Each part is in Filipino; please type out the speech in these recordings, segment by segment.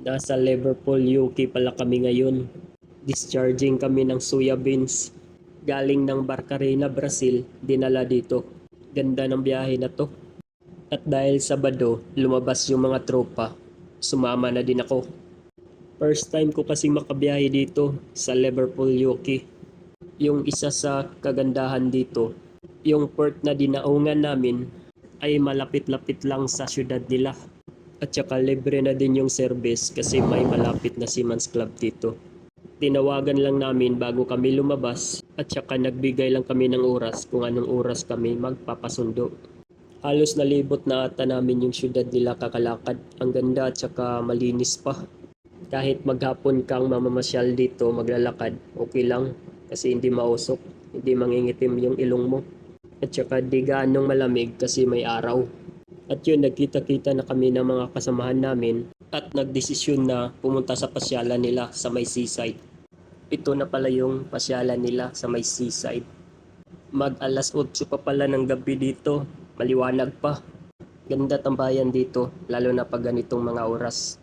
Nasa Liverpool, UK pala kami ngayon. Discharging kami ng soya beans. Galing ng Barcarena, Brazil, dinala dito. Ganda ng biyahe na to. At dahil Sabado, lumabas yung mga tropa. Sumama na din ako. First time ko kasi makabiyahe dito sa Liverpool, UK. Yung isa sa kagandahan dito, yung port na dinaungan namin ay malapit-lapit lang sa syudad nila. At saka libre na din yung service kasi may malapit na Seamen's Club dito. Tinawagan lang namin bago kami lumabas at saka nagbigay lang kami ng oras kung anong oras kami magpapasundo. Halos nalibot na ata namin yung syudad nila kakalakad. Ang ganda at saka malinis pa. Kahit maghapon kang mamamasyal dito maglalakad, okay lang kasi hindi mausok, hindi mangingitim yung ilong mo. At saka di gaanong malamig kasi may araw. At yun, nagkita-kita na kami ng mga kasamahan namin at nagdesisyon na pumunta sa pasyalan nila sa may seaside. Ito na pala yung pasyalan nila sa may seaside. Mag alas 8 pa pala ng gabi dito, maliwanag pa. Ganda tambayan dito, lalo na pag ganitong mga oras.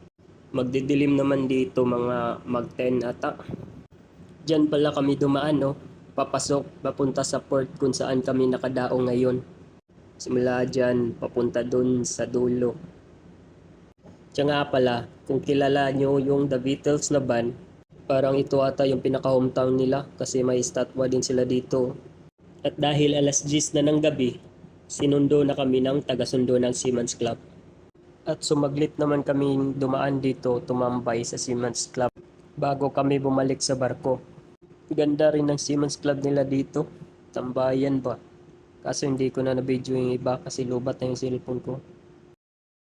Magdidilim naman dito mga mag 10 ata. Diyan pala kami dumaan no, papasok, papunta sa port kung saan kami nakadaong ngayon. Simula dyan, papunta dun sa dulo. Tsaka nga pala, kung kilala nyo yung The Beatles na band, parang ito ata yung pinaka-hometown nila kasi may estatwa din sila dito. At dahil alas 10 na ng gabi, sinundo na kami ng taga-sundo ng Seamen's Club. At sumaglit naman kami dumaan dito, tumambay sa Seamen's Club bago kami bumalik sa barko. Ganda rin ng Seamen's Club nila dito, tambayan ba? Kaso hindi ko na na-video yung iba kasi lubat na yung cellphone ko.